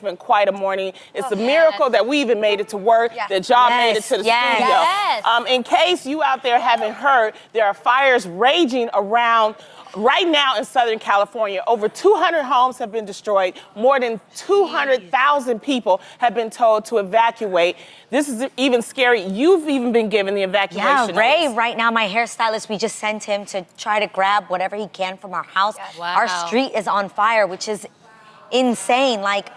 been quite a morning. It's a miracle that we even made it to work, that y'all made it to the studio. In case you out there haven't heard, there are fires raging around right now in Southern California. Over 200 homes have been destroyed. More than 200,000 people have been told to evacuate. This is even scary. You've even been given the evacuation Ray, notice. right now, my hairstylist, we just sent him to try to grab whatever he can from our house. Wow. Our street is on fire, which is insane. Like,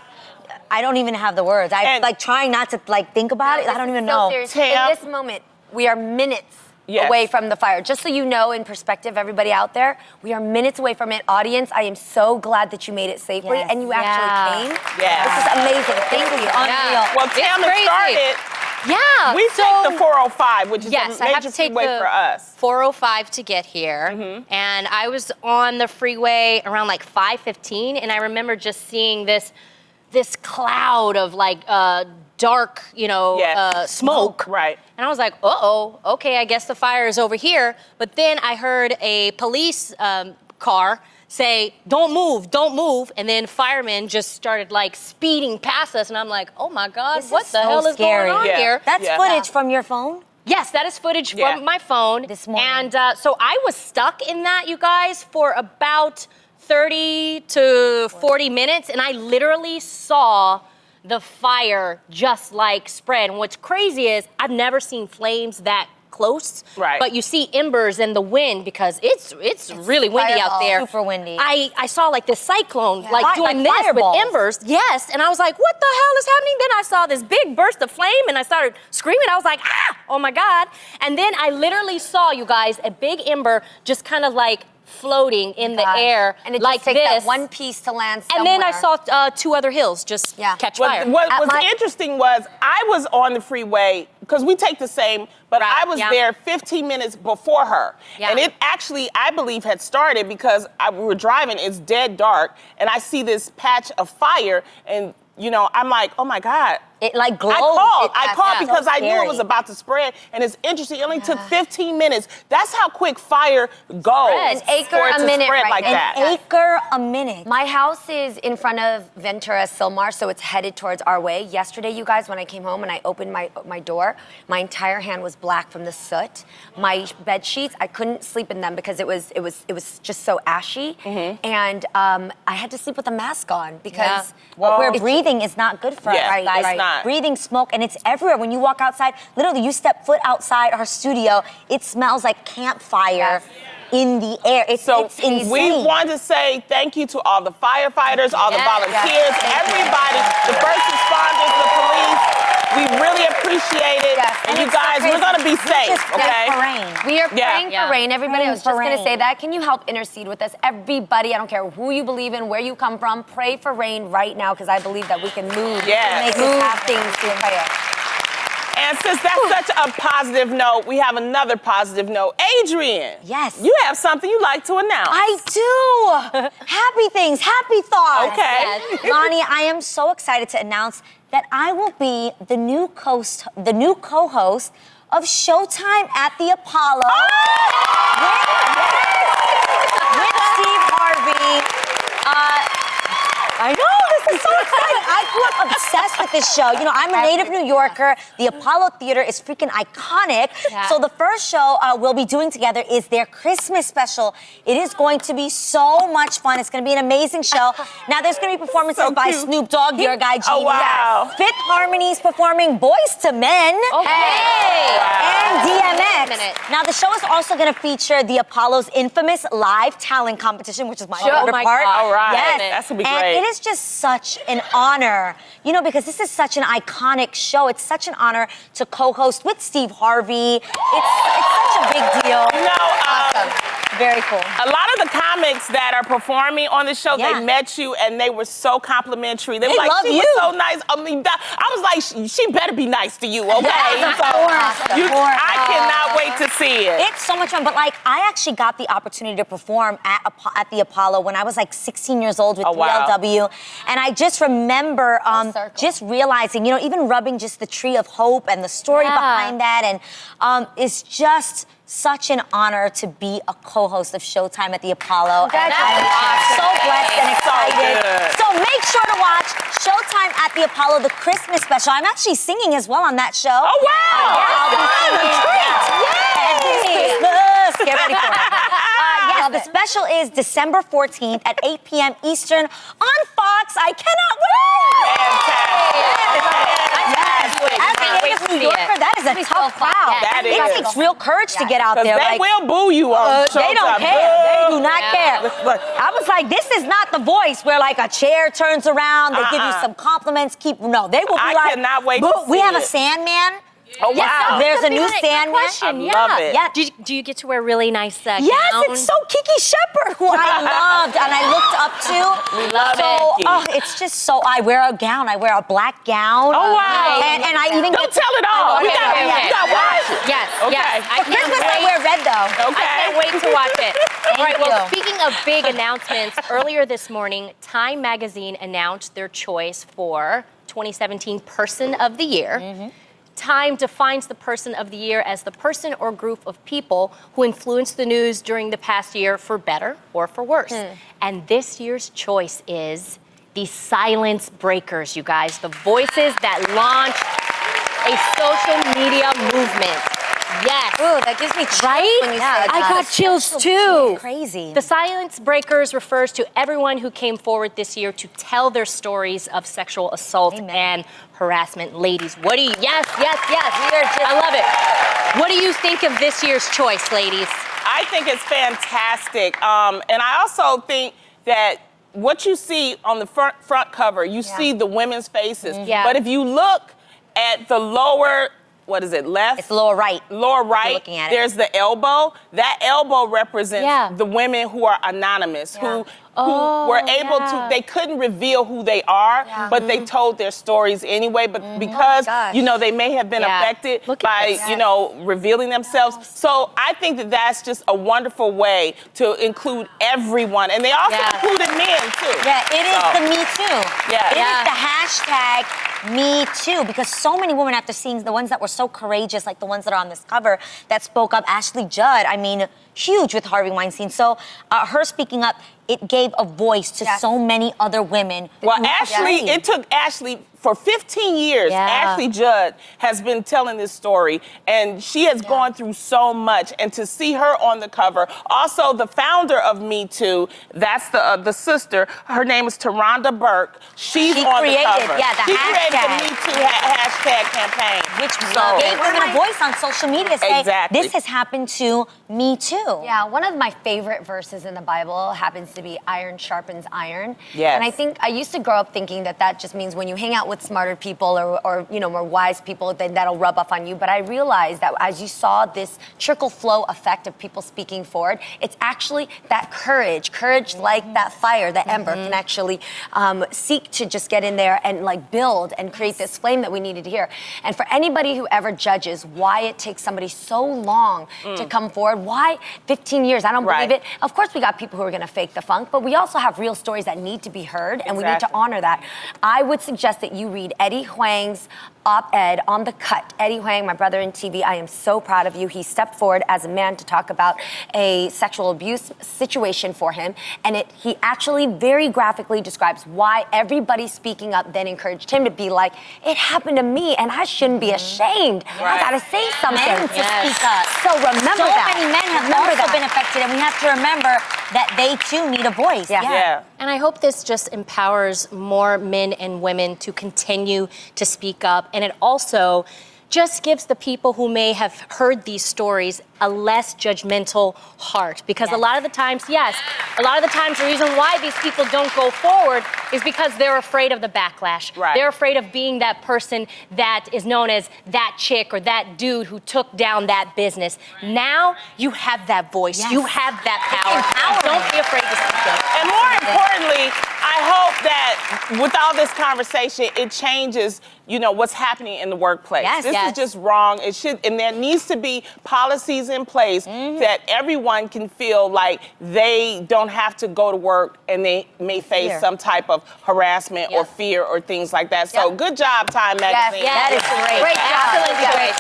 I don't even have the words. I'm like trying not to like think about it. I don't even know. Seriously, in this moment, we are minutes away from the fire. Just so you know, in perspective, everybody out there, we are minutes away from it. Audience, I am so glad that you made it safely and you actually came. This is amazing. Thank you. Unreal. Well, Tam, it started. We take the 405, which is a major freeway for us. 405 to get here, and I was on the freeway around like 5:15, and I remember just seeing this cloud of like dark, smoke. Right. And I was like, uh-oh, okay, I guess the fire is over here. But then I heard a police car say, don't move. And then firemen just started like speeding past us. And I'm like, oh my God, what the hell is going on here? That's footage from your phone? Yes, that is footage from my phone. This morning. And so I was stuck in that, you guys, for about 30 to 40 minutes. And I literally saw the fire just like spread. And what's crazy is I've never seen flames that close. Right. But you see embers and the wind because it's really windy out there. Super windy. I saw like this cyclone like doing this fireballs. with embers. Yes. And I was like, what the hell is happening? Then I saw this big burst of flame and I started screaming. I was like, oh my God. And then I literally saw, you guys, a big ember just kind of like floating in the air and it like just takes this. that one piece to land somewhere. And then I saw two other hills just catch fire. What was interesting was I was on the freeway, because we take the same, but I was there 15 minutes before her. And it actually, I believe, had started because we were driving, it's dead dark, and I see this patch of fire, and I'm like, oh my God. It like glowed. I called because I knew it was about to spread, and it's interesting. It only took 15 minutes. That's how quick fire goes. An acre a minute like that. An acre a minute. My house is in front of Ventura Silmar, so it's headed towards our way. Yesterday, you guys, when I came home and I opened my door, my entire hand was black from the soot. My bed sheets, I couldn't sleep in them because it was just so ashy, and I had to sleep with a mask on because where breathing is not good for us, guys. It's not. Breathing smoke, and it's everywhere. When you walk outside, literally, you step foot outside our studio, it smells like campfire in the air. It's insane. We want to say thank you to all the firefighters, all the volunteers, everybody, the first responders, the police. We really appreciate it. And you guys, we're going to be safe, okay? We are praying for rain. Everybody, I was just going to say that. Can you help intercede with us? Everybody, I don't care who you believe in, where you come from, pray for rain right now, because I believe that we can move. Have things through prayer. And since that's such a positive note, we have another positive note. Adrienne. Yes. You have something you'd like to announce. I do. Happy things, happy thoughts. Okay. Lonnie, I am so excited to announce that I will be the new co-host of Showtime at the Apollo with Steve Harvey. I know, this is so exciting. I grew up obsessed with this show. I'm a native New Yorker. The Apollo Theater is freaking iconic. So the first show we'll be doing together is their Christmas special. It is going to be so much fun. It's going to be an amazing show. Now, there's going to be performances by Snoop Dogg, your guy, Genie. Oh, wow. Fifth Harmony's performing Boys to Men. And DMX. Now, the show is also going to feature the Apollo's infamous live talent competition, which is my favorite part. All right. Yes. That's going to be and great. It is just such an honor, because this is such an iconic show. It's such an honor to co-host with Steve Harvey. It's such a big deal. Very cool. A lot of the comics that are performing on the show, they met you and they were so complimentary. They were like, she was so nice. I mean, I was like, she better be nice to you, okay? I cannot wait to see it. It's so much fun. But I actually got the opportunity to perform at the Apollo when I was 16 years old with 3LW. And I just remember just realizing, even rubbing just the tree of hope and the story behind that. And it's just such an honor to be a co-host of Showtime at the Apollo. And That's I'm awesome. so blessed and excited. good. So make sure to watch Showtime at the Apollo, the Christmas special. I'm actually singing as well on that show. Oh, wow. I'll be singing. And this Christmas. Get ready for it. Yes, the special is December 14th at 8 p.m. Eastern on Fox. I cannot wait. As a native New Yorker, that is a tough crowd. That It is. takes real courage to get out Because there. they will boo you on Showtime. They don't care. They do not care. I was like, this is not The Voice where like a chair turns around, they give you some compliments, no, they will be I like, cannot wait boo, to we see have a it. Sandman. Oh, wow. There's a new Good Sandman. question, I love it. Yeah. Do you get to wear really nice Yes, gowns? it's so Kiki Shepard, who I loved and I looked up to. We love so, it. it's just so. I wear a gown. I wear a black gown. Oh, wow. And I even Don't tell it all. You gotta watch it. Yes, Okay. yes. I For Christmas, can't I wait. wear red though. Okay. I can't wait to watch it. All right, well, you. speaking of big announcements, earlier this morning, Time Magazine announced their choice for 2017 Person of the Year. Time defines the Person of the Year as the person or group of people who influenced the news during the past year for better or for worse. And this year's choice is the Silence Breakers, you guys, the voices that launched a social media movement. Yes. Ooh, that gives me chills Right? when you Yeah, say I that. got chills too. Crazy. The Silence Breakers refers to everyone who came forward this year to tell their stories of sexual assault and harassment. Ladies, what do you, yes. I love it. What do you think of this year's choice, ladies? I think it's fantastic. And I also think that what you see on the front cover, you see the women's faces. Yeah. But if you look at the lower, what is it, left? It's lower right. Lower right, looking at it. there's the elbow. That elbow represents Yeah. the women who are anonymous, who were able to, they couldn't reveal who they are, but they told their stories anyway. But because, you know, they may have been affected Look at by, this. you know, revealing themselves. So I think that that's just a wonderful way to include everyone. And they also included men, too. Yeah, it is the Me Too. Yeah. It is the hashtag Me Too, because so many women, after seeing the ones that were so courageous, like the ones that are on this cover, that spoke up. Ashley Judd, I mean, huge with Harvey Weinstein. So her speaking up, it gave a voice to so many other women. Well, Ashley, it took Ashley for 15 years. Ashley Judd has been telling this story, and she has gone through so much. And to see her on the cover, also the founder of Me Too, that's the sister. Her name is Taronda Burke. She created, the cover. the she created the hashtag. Me Too hashtag campaign. Which gave women a voice on social media, say, Exactly. this has happened to me too. Yeah, one of my favorite verses in the Bible happens to be iron sharpens iron. Yes. And I think I used to grow up thinking that that just means when you hang out with smarter people or you know, more wise people, then that'll rub off on you. But I realized that as you saw this trickle flow effect of people speaking forward, it's actually that courage like that fire, that ember can actually seek to just get in there and like build and create this flame that we needed to hear. And for anybody who ever judges why it takes somebody so long to come forward, why 15 years? I don't believe it. Of course, we got people who are going to fake the funk, but we also have real stories that need to be heard, and we need to honor that. I would suggest that you read Eddie Huang's op-ed on The Cut. Eddie Huang, my brother in TV, I am so proud of you. He stepped forward as a man to talk about a sexual abuse situation for him, and he actually very graphically describes why everybody speaking up then encouraged him to be like, it happened to me, and I shouldn't be ashamed. I gotta say something. Men to speak up. So remember so that. many men have also been affected, and we have to remember that they too need a voice. Yeah. And I hope this just empowers more men and women to continue to speak up. And it also just gives the people who may have heard these stories a less judgmental heart. Because a lot of the times, the reason why these people don't go forward is because they're afraid of the backlash. Right. They're afraid of being that person that is known as that chick or that dude who took down that business. Now you have that voice. You have that power. Don't be afraid to speak up. And more importantly, I hope that with all this conversation, it changes, you know, what's happening in the workplace. This is just wrong. It should, and there needs to be policies in place that everyone can feel like they don't have to go to work and they may face some type of harassment or fear or things like that. So good job, Time Magazine. That is great. Great job. Absolutely great.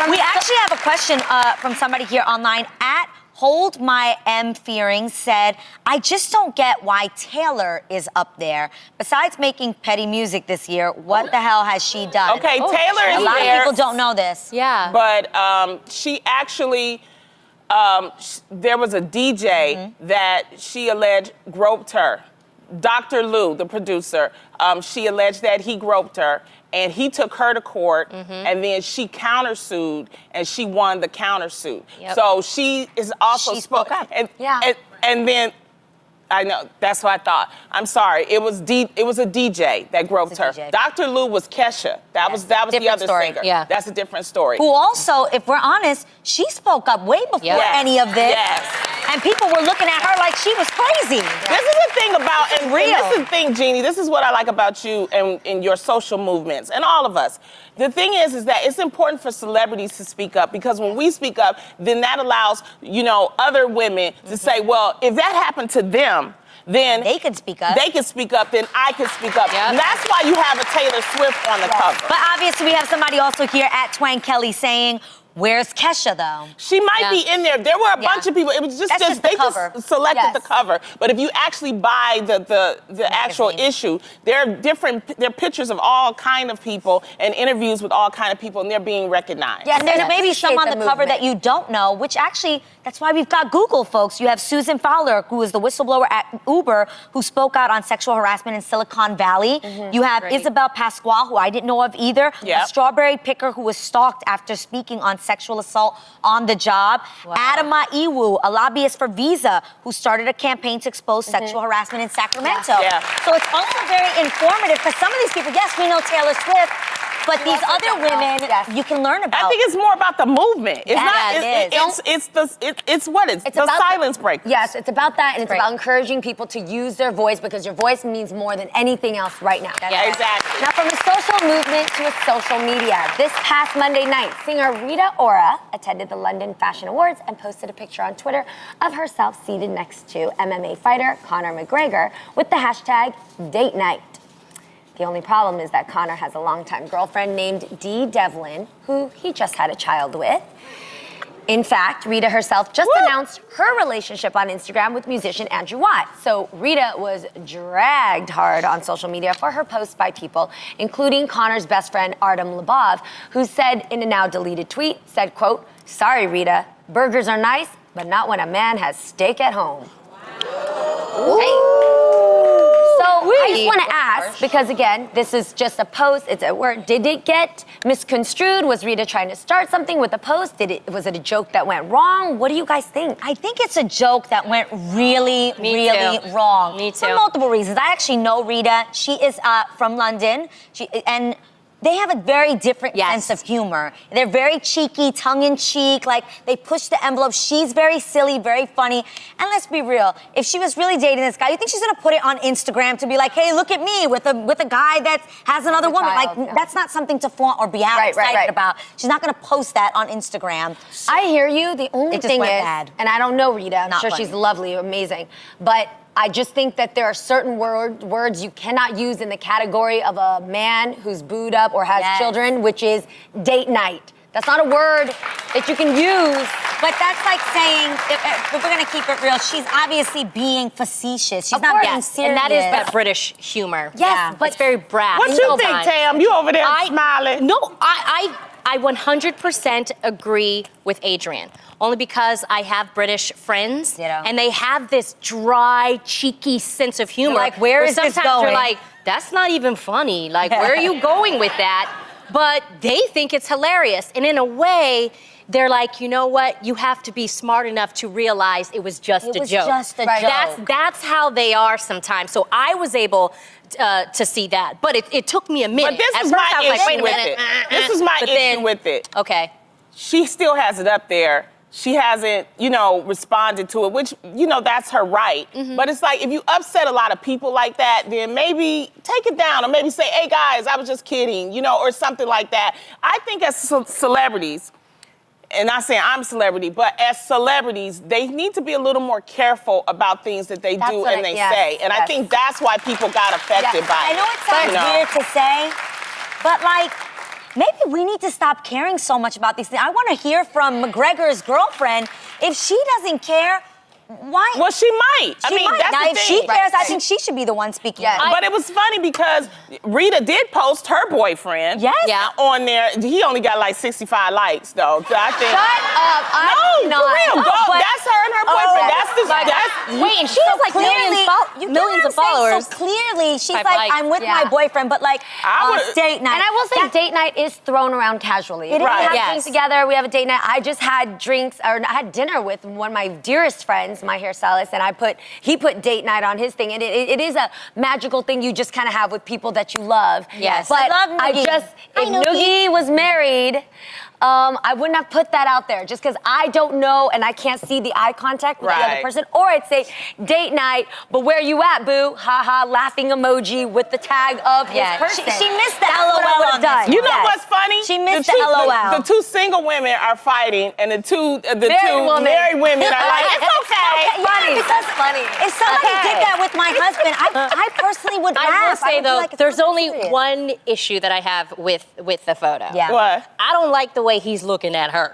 We actually have a question from somebody here online at Hold My M Fearing said, I just don't get why Taylor is up there. Besides making petty music this year, what the hell has she done? Okay, Taylor is there. A lot of people don't know this. Yeah. But she actually, there was a DJ that she alleged groped her. Dr. Lou, the producer, she alleged that he groped her. And he took her to court, and then she countersued, and she won the countersuit. Yep. So she is also she spoke up. And then, I know, that's what I thought. I'm sorry, it was a DJ that groped her. DJ. Dr. Lou was Kesha. That was the Different other story. singer. Yeah. That's a different story. Who also, if we're honest, she spoke up way before any of this. Yes. And people were looking at her like she was crazy. This is the thing about, and this is the thing, Jeannie, this is what I like about you and your social movements, and all of us. The thing is that it's important for celebrities to speak up, because when we speak up, then that allows, other women to say, well, if that happened to them, then they could speak up. They can speak up, then I can speak up. Yep. And that's why you have a Taylor Swift on the cover. But obviously we have somebody also here at Twang Kelly saying, where's Kesha though? She might be in there. There were a bunch of people. It was That's just the they cover. just selected the cover. But if you actually buy the actual issue, there are pictures of all kind of people and interviews with all kind of people, and they're being recognized. Yeah, and there's maybe some on the cover that you don't know, which actually, that's why we've got Google, folks. You have Susan Fowler, who is the whistleblower at Uber, who spoke out on sexual harassment in Silicon Valley. You have Isabel Pasquale, who I didn't know of either, a strawberry picker who was stalked after speaking on sexual assault on the job. Adama Iwu, a lobbyist for Visa, who started a campaign to expose sexual harassment in Sacramento. So it's also very informative, because some of these people, yes, we know Taylor Swift, but these other women, you can learn about. I think it's more about the movement. It's not. it is. It's the silence breaker. Yes, it's about that, and it's about encouraging people to use their voice, because your voice means more than anything else right now. Yeah, exactly. Now, from a social movement to a social media, this past Monday night, singer Rita Ora attended the London Fashion Awards and posted a picture on Twitter of herself seated next to MMA fighter Conor McGregor with the hashtag Date Night. The only problem is that Conor has a longtime girlfriend named Dee Devlin, who he just had a child with. In fact, Rita herself just announced her relationship on Instagram with musician Andrew Watt. So Rita was dragged hard on social media for her posts by people, including Conor's best friend Artem Lobov, who said in a now deleted tweet, said, quote, "Sorry, Rita, burgers are nice, but not when a man has steak at home." So I just want to ask, because again, this is just a post, it's a word. Did it get misconstrued? Was Rita trying to start something with the post? Was it a joke that went wrong? What do you guys think? I think it's a joke that went really wrong. Me too. For multiple reasons. I actually know Rita. She is from London. And they have a very different sense of humor. They're very cheeky, tongue-in-cheek, like they push the envelope. She's very silly, very funny. And let's be real, if she was really dating this guy, you think she's gonna put it on Instagram to be like, hey, look at me with a guy that has another woman. Like, that's not something to flaunt or be excited about. She's not gonna post that on Instagram. I hear you. The only thing is, bad. and I don't know Rita, I'm sure funny. she's lovely, amazing, but I just think that there are certain words you cannot use in the category of a man who's booed up or has children, which is date night. That's not a word that you can use. But that's like saying, if we're gonna keep it real, she's obviously being facetious. She's not being serious. And that is that British humor. Yes, but it's very brash. What you think, Tam? You over there smiling? No, I 100% agree with Adrienne. Only because I have British friends, and they have this dry, cheeky sense of humor. You're like, where is this going? Sometimes you're like, that's not even funny. Like, where are you going with that? But they think it's hilarious. And in a way, they're like, you know what? You have to be smart enough to realize it was just a joke. It was just a joke. That's how they are sometimes. So I was able to see that. But it took me a minute. But this is my issue with it. This is my issue with it. Okay. She still has it up there. She hasn't, responded to it, which, that's her right. But it's like, if you upset a lot of people like that, then maybe take it down or maybe say, hey, guys, I was just kidding, or something like that. I think as celebrities, and not saying I'm a celebrity, but as celebrities, they need to be a little more careful about things that they do and they say. And I think that's why people got affected by it. I know it sounds weird to say, but like, maybe we need to stop caring so much about these things. I want to hear from McGregor's girlfriend. If she doesn't care, why? Well, she might. She might. That's Now, the if she thing. cares, I think she should be the one speaking. Yeah. out. But it was funny because Rita did post her boyfriend. Yes. Yeah. On there. He only got like 65 likes though. So I think. Shut up. I'm No, not. for real. No, Go. but- That's her and her boyfriend. That's Wait, and she has like millions of followers. So clearly, she's Five like, likes. I'm with Yeah. my boyfriend, but like, I would- date night. And I will say, date night is thrown around casually. It We is. have Yes. drinks together. We have a date night. I just had drinks, or I had dinner with one of my dearest friends, my hairstylist, and he put date night on his thing. And it is a magical thing you just kind of have with people that you love. Yes. But I love Noogie. Hi, if Noogie. Noogie was married, I wouldn't have put that out there just because I don't know and I can't see the eye contact with the other Right. person. Or I'd say date night, but where you at, boo? Ha ha, laughing emoji with the tag of his Yes. person. She missed the That's what I LOL would've on this done. one. You know Yes. what's funny? She missed the the two, LOL. The two single women are fighting, and the two woman. married women are like, it's okay. Funny, because that's funny. If somebody Okay. did that with my husband, I personally would laugh. I will say would be though, like, it's there's not only serious. one issue that I have with the photo. Yeah. What? I don't like the way he's looking at her.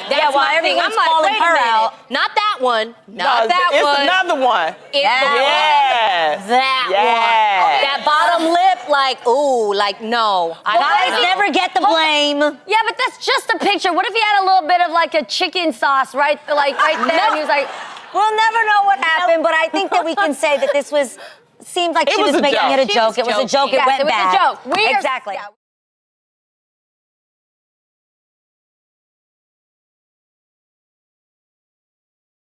That's Yeah, while my thing. everyone's I'm like, calling wait a her minute. out. Not that one. Not No, that it's one. another one. It's Yeah. the one. Yes. That Yes. one. That bottom lip, like, ooh, like, no. Guys never get the blame. Yeah, but that's just a picture. What if he had a little bit of like a chicken sauce right there, and he was like, We'll never know what happened, but I think that we can say that this seemed like It she was was a making joke. it a She joke. was It was a joking. joke. It yes, went it was bad. a joke. Exactly. Yeah.